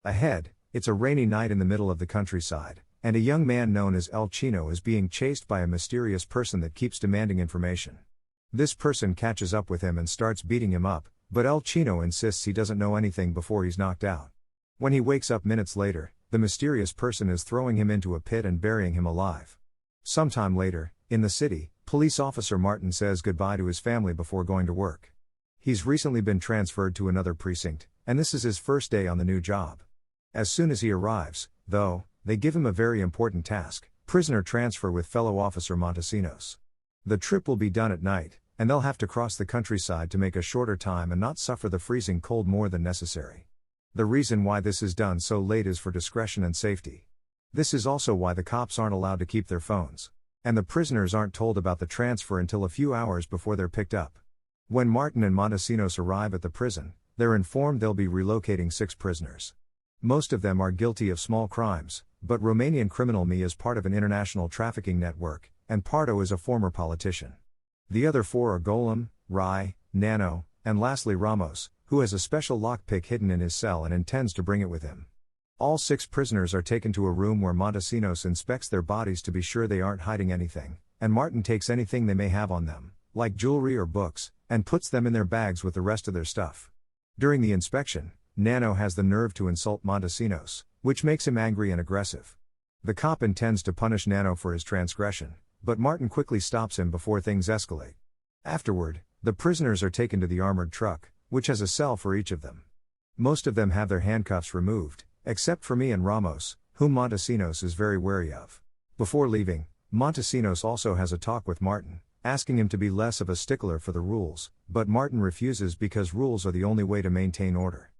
Ahead, it's a rainy night in the middle of the countryside, and a young man known as El Chino is being chased by a mysterious person that keeps demanding information. This person catches up with him and starts beating him up, but El Chino insists he doesn't know anything before he's knocked out. When he wakes up minutes later, the mysterious person is throwing him into a pit and burying him alive. Sometime later, in the city, police officer Martin says goodbye to his family before going to work. He's recently been transferred to another precinct, and this is his first day on the new job. As soon as he arrives, though, they give him a very important task: prisoner transfer with fellow officer Montesinos. The trip will be done at night, and they'll have to cross the countryside to make a shorter time and not suffer the freezing cold more than necessary. The reason why this is done so late is for discretion and safety. This is also why the cops aren't allowed to keep their phones. And the prisoners aren't told about the transfer until a few hours before they're picked up. When Martin and Montesinos arrive at the prison, they're informed they'll be relocating 6 prisoners. Most of them are guilty of small crimes, but Romanian criminal Me is part of an international trafficking network, and Pardo is a former politician. The other 4 are Golem, Rai, Nano, and lastly Ramos, who has a special lockpick hidden in his cell and intends to bring it with him. All 6 prisoners are taken to a room where Montesinos inspects their bodies to be sure they aren't hiding anything, and Martin takes anything they may have on them, like jewelry or books, and puts them in their bags with the rest of their stuff. During the inspection, Nano has the nerve to insult Montesinos, which makes him angry and aggressive. The cop intends to punish Nano for his transgression, but Martin quickly stops him before things escalate. Afterward, the prisoners are taken to the armored truck, which has a cell for each of them. Most of them have their handcuffs removed, except for me and Ramos, whom Montesinos is very wary of. Before leaving, Montesinos also has a talk with Martin, asking him to be less of a stickler for the rules, but Martin refuses because rules are the only way to maintain order.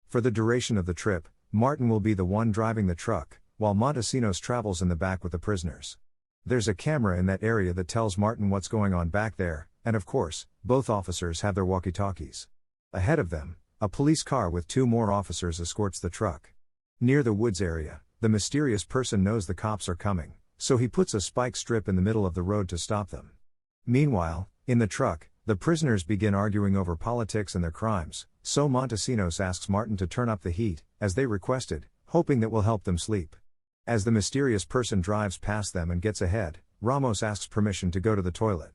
For the duration of the trip, Martin will be the one driving the truck, while Montesinos travels in the back with the prisoners. There's a camera in that area that tells Martin what's going on back there, and of course, both officers have their walkie-talkies. Ahead of them, a police car with 2 more officers escorts the truck. Near the woods area, the mysterious person knows the cops are coming, so he puts a spike strip in the middle of the road to stop them. Meanwhile, in the truck, the prisoners begin arguing over politics and their crimes, so Montesinos asks Martin to turn up the heat, as they requested, hoping that will help them sleep. As the mysterious person drives past them and gets ahead, Ramos asks permission to go to the toilet.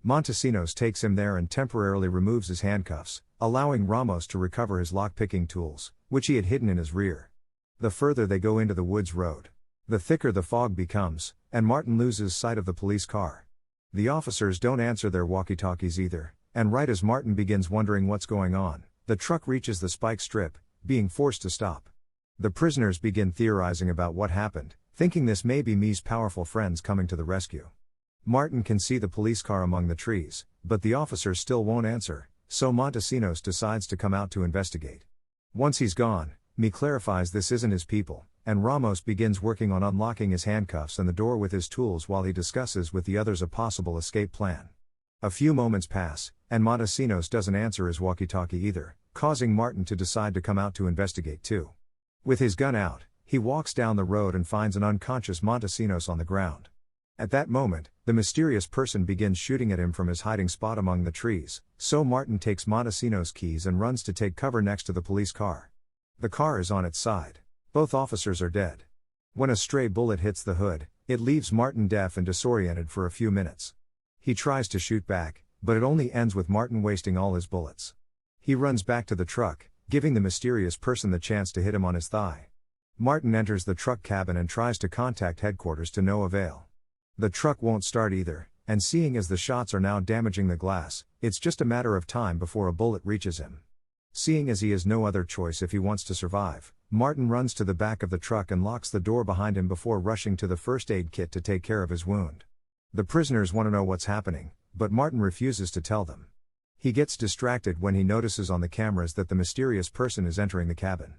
Montesinos takes him there and temporarily removes his handcuffs, allowing Ramos to recover his lock-picking tools, which he had hidden in his rear. The further they go into the woods road, the thicker the fog becomes, and Martin loses sight of the police car. The officers don't answer their walkie-talkies either, and right as Martin begins wondering what's going on, the truck reaches the spike strip, being forced to stop. The prisoners begin theorizing about what happened, thinking this may be Me's powerful friends coming to the rescue. Martin can see the police car among the trees, but the officers still won't answer, so Montesinos decides to come out to investigate. Once he's gone, Me clarifies this isn't his people, and Ramos begins working on unlocking his handcuffs and the door with his tools while he discusses with the others a possible escape plan. A few moments pass, and Montesinos doesn't answer his walkie-talkie either, causing Martin to decide to come out to investigate too. With his gun out, he walks down the road and finds an unconscious Montesinos on the ground. At that moment, the mysterious person begins shooting at him from his hiding spot among the trees, so Martin takes Montesinos' keys and runs to take cover next to the police car. The car is on its side. Both officers are dead. When a stray bullet hits the hood, it leaves Martin deaf and disoriented for a few minutes. He tries to shoot back, but it only ends with Martin wasting all his bullets. He runs back to the truck, giving the mysterious person the chance to hit him on his thigh. Martin enters the truck cabin and tries to contact headquarters to no avail. The truck won't start either, and seeing as the shots are now damaging the glass, it's just a matter of time before a bullet reaches him. Seeing as he has no other choice if he wants to survive, Martin runs to the back of the truck and locks the door behind him before rushing to the first aid kit to take care of his wound. The prisoners want to know what's happening, but Martin refuses to tell them. He gets distracted when he notices on the cameras that the mysterious person is entering the cabin.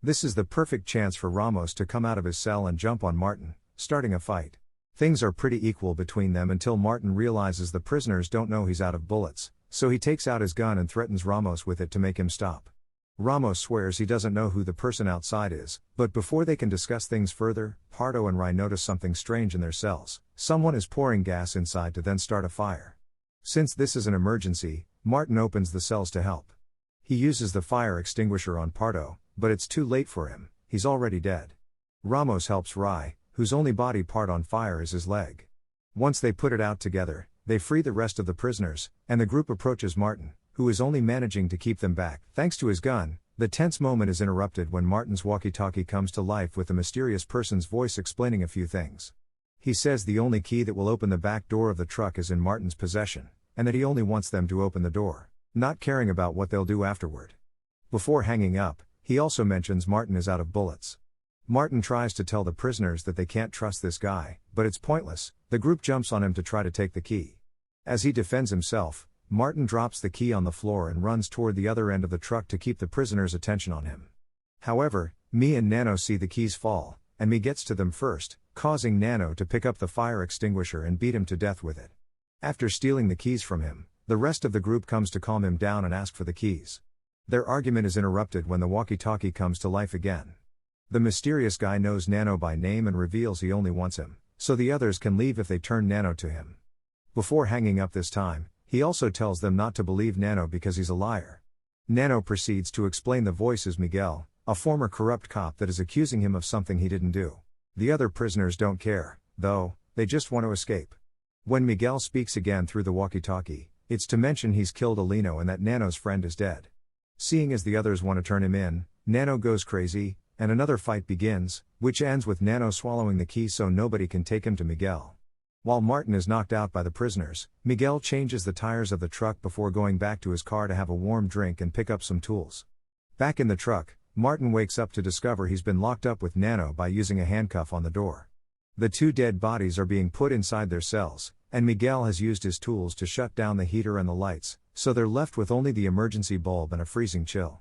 This is the perfect chance for Ramos to come out of his cell and jump on Martin, starting a fight. Things are pretty equal between them until Martin realizes the prisoners don't know he's out of bullets, so he takes out his gun and threatens Ramos with it to make him stop. Ramos swears he doesn't know who the person outside is, but before they can discuss things further, Pardo and Rai notice something strange in their cells. Someone is pouring gas inside to then start a fire. Since this is an emergency, Martin opens the cells to help. He uses the fire extinguisher on Pardo, but it's too late for him, he's already dead. Ramos helps Rai, whose only body part on fire is his leg. Once they put it out together, they free the rest of the prisoners, and the group approaches Martin, who is only managing to keep them back thanks to his gun. The tense moment is interrupted when Martin's walkie-talkie comes to life with the mysterious person's voice explaining a few things. He says the only key that will open the back door of the truck is in Martin's possession, and that he only wants them to open the door, not caring about what they'll do afterward. Before hanging up, he also mentions Martin is out of bullets. Martin tries to tell the prisoners that they can't trust this guy, but it's pointless. The group jumps on him to try to take the key. As he defends himself, Martin drops the key on the floor and runs toward the other end of the truck to keep the prisoners' attention on him. However, Mi and Nano see the keys fall, and Mi gets to them first, causing Nano to pick up the fire extinguisher and beat him to death with it. After stealing the keys from him, the rest of the group comes to calm him down and ask for the keys. Their argument is interrupted when the walkie-talkie comes to life again. The mysterious guy knows Nano by name and reveals he only wants him, so the others can leave if they turn Nano to him. Before hanging up this time, he also tells them not to believe Nano because he's a liar. Nano proceeds to explain the voice is Miguel, a former corrupt cop that is accusing him of something he didn't do. The other prisoners don't care, though, they just want to escape. When Miguel speaks again through the walkie-talkie, it's to mention he's killed Alino and that Nano's friend is dead. Seeing as the others want to turn him in, Nano goes crazy, and another fight begins, which ends with Nano swallowing the key so nobody can take him to Miguel. While Martin is knocked out by the prisoners, Miguel changes the tires of the truck before going back to his car to have a warm drink and pick up some tools. Back in the truck, Martin wakes up to discover he's been locked up with Nano by using a handcuff on the door. The two dead bodies are being put inside their cells, and Miguel has used his tools to shut down the heater and the lights, so they're left with only the emergency bulb and a freezing chill.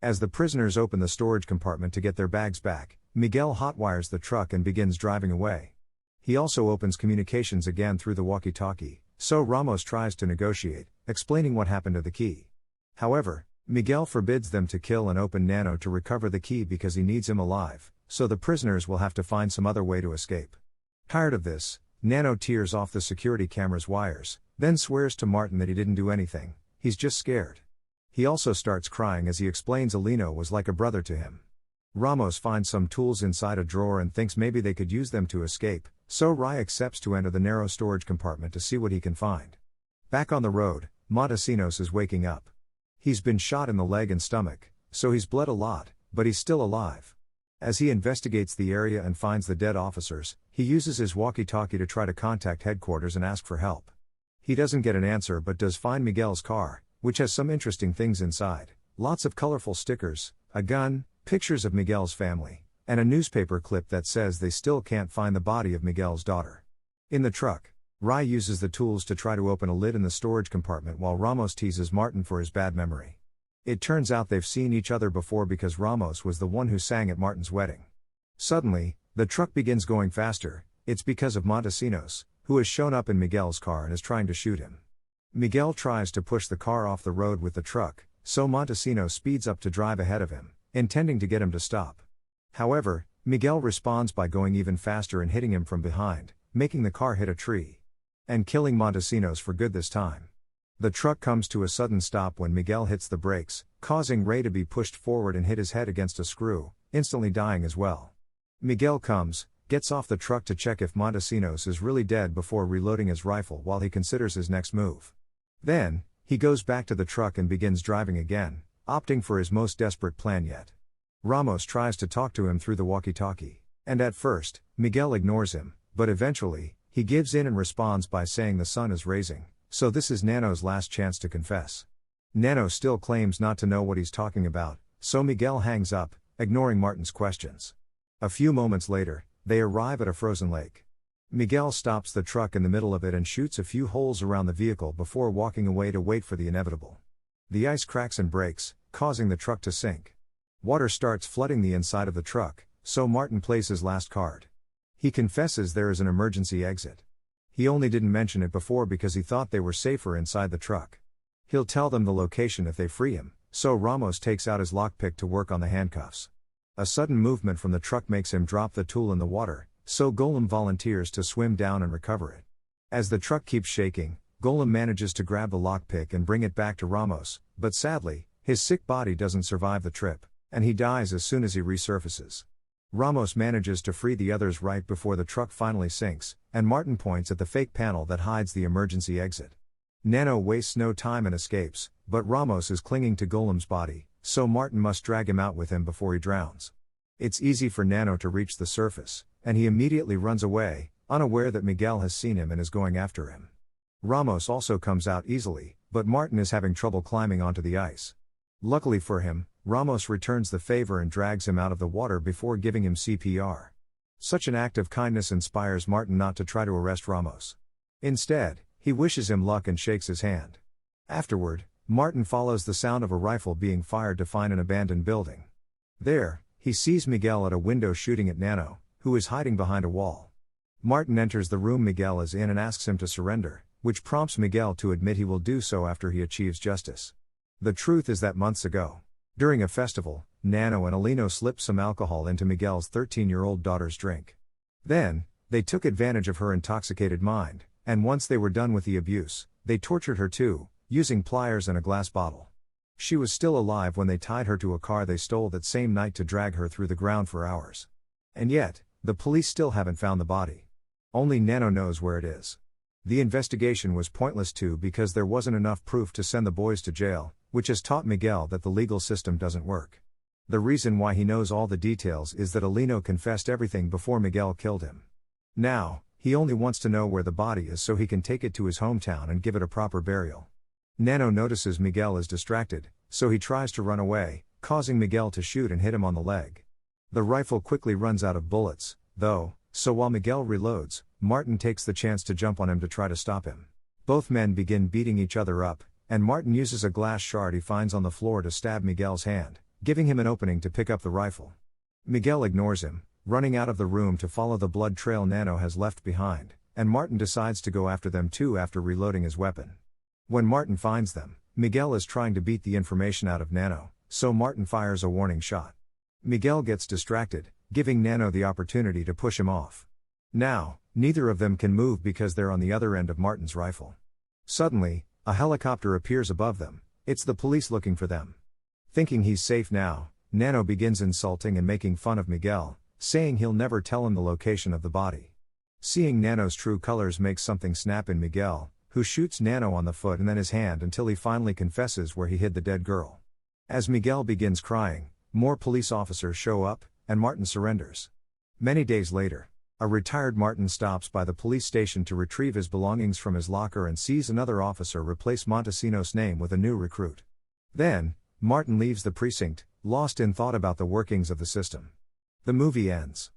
As the prisoners open the storage compartment to get their bags back, Miguel hotwires the truck and begins driving away. He also opens communications again through the walkie-talkie, so Ramos tries to negotiate, explaining what happened to the key. However, Miguel forbids them to kill and open Nano to recover the key because he needs him alive, so the prisoners will have to find some other way to escape. Tired of this, Nano tears off the security camera's wires, then swears to Martin that he didn't do anything, he's just scared. He also starts crying as he explains Alino was like a brother to him. Ramos finds some tools inside a drawer and thinks maybe they could use them to escape, so Rai accepts to enter the narrow storage compartment to see what he can find. Back on the road, Montesinos is waking up. He's been shot in the leg and stomach, so he's bled a lot, but he's still alive. As he investigates the area and finds the dead officers, he uses his walkie-talkie to try to contact headquarters and ask for help. He doesn't get an answer but does find Miguel's car, which has some interesting things inside. Lots of colorful stickers, a gun, pictures of Miguel's family, and a newspaper clip that says they still can't find the body of Miguel's daughter. In the truck, Rai uses the tools to try to open a lid in the storage compartment while Ramos teases Martin for his bad memory. It turns out they've seen each other before because Ramos was the one who sang at Martin's wedding. Suddenly, the truck begins going faster. It's because of Montesinos, who has shown up in Miguel's car and is trying to shoot him. Miguel tries to push the car off the road with the truck, so Montesinos speeds up to drive ahead of him, intending to get him to stop. However, Miguel responds by going even faster and hitting him from behind, making the car hit a tree. And killing Montesinos for good this time. The truck comes to a sudden stop when Miguel hits the brakes, causing Ray to be pushed forward and hit his head against a screw, instantly dying as well. Miguel gets off the truck to check if Montesinos is really dead before reloading his rifle while he considers his next move. Then, he goes back to the truck and begins driving again, opting for his most desperate plan yet. Ramos tries to talk to him through the walkie-talkie, and at first, Miguel ignores him, but eventually, he gives in and responds by saying the sun is rising, so this is Nano's last chance to confess. Nano still claims not to know what he's talking about, so Miguel hangs up, ignoring Martin's questions. A few moments later, they arrive at a frozen lake. Miguel stops the truck in the middle of it and shoots a few holes around the vehicle before walking away to wait for the inevitable. The ice cracks and breaks, causing the truck to sink. Water starts flooding the inside of the truck, so Martin plays his last card. He confesses there is an emergency exit. He only didn't mention it before because he thought they were safer inside the truck. He'll tell them the location if they free him, so Ramos takes out his lockpick to work on the handcuffs. A sudden movement from the truck makes him drop the tool in the water, so Golem volunteers to swim down and recover it. As the truck keeps shaking, Golem manages to grab the lockpick and bring it back to Ramos, but sadly, his sick body doesn't survive the trip. and he dies as soon as he resurfaces. Ramos manages to free the others right before the truck finally sinks, and Martin points at the fake panel that hides the emergency exit. Nano wastes no time and escapes, but Ramos is clinging to Golem's body, so Martin must drag him out with him before he drowns. It's easy for Nano to reach the surface, and he immediately runs away, unaware that Miguel has seen him and is going after him. Ramos also comes out easily, but Martin is having trouble climbing onto the ice. Luckily for him, Ramos returns the favor and drags him out of the water before giving him CPR. Such an act of kindness inspires Martin not to try to arrest Ramos. Instead, he wishes him luck and shakes his hand. Afterward, Martin follows the sound of a rifle being fired to find an abandoned building. There, he sees Miguel at a window shooting at Nano, who is hiding behind a wall. Martin enters the room Miguel is in and asks him to surrender, which prompts Miguel to admit he will do so after he achieves justice. The truth is that months ago, during a festival, Nano and Alino slipped some alcohol into Miguel's 13-year-old daughter's drink. Then, they took advantage of her intoxicated mind, and once they were done with the abuse, they tortured her too, using pliers and a glass bottle. She was still alive when they tied her to a car they stole that same night to drag her through the ground for hours. And yet, the police still haven't found the body. Only Nano knows where it is. The investigation was pointless too because there wasn't enough proof to send the boys to jail, which has taught Miguel that the legal system doesn't work. The reason why he knows all the details is that Alino confessed everything before Miguel killed him. Now, he only wants to know where the body is so he can take it to his hometown and give it a proper burial. Nano notices Miguel is distracted, so he tries to run away, causing Miguel to shoot and hit him on the leg. The rifle quickly runs out of bullets, though, so while Miguel reloads, Martin takes the chance to jump on him to try to stop him. Both men begin beating each other up, and Martin uses a glass shard he finds on the floor to stab Miguel's hand, giving him an opening to pick up the rifle. Miguel ignores him, running out of the room to follow the blood trail Nano has left behind, and Martin decides to go after them too after reloading his weapon. When Martin finds them, Miguel is trying to beat the information out of Nano, so Martin fires a warning shot. Miguel gets distracted, giving Nano the opportunity to push him off. Now, neither of them can move because they're on the other end of Martin's rifle. Suddenly, a helicopter appears above them. It's the police looking for them. Thinking he's safe now, Nano begins insulting and making fun of Miguel, saying he'll never tell him the location of the body. Seeing Nano's true colors makes something snap in Miguel, who shoots Nano on the foot and then his hand until he finally confesses where he hid the dead girl. As Miguel begins crying, more police officers show up, and Martin surrenders. Many days later, a retired Martin stops by the police station to retrieve his belongings from his locker and sees another officer replace Montesinos' name with a new recruit. Then, Martin leaves the precinct, lost in thought about the workings of the system. The movie ends.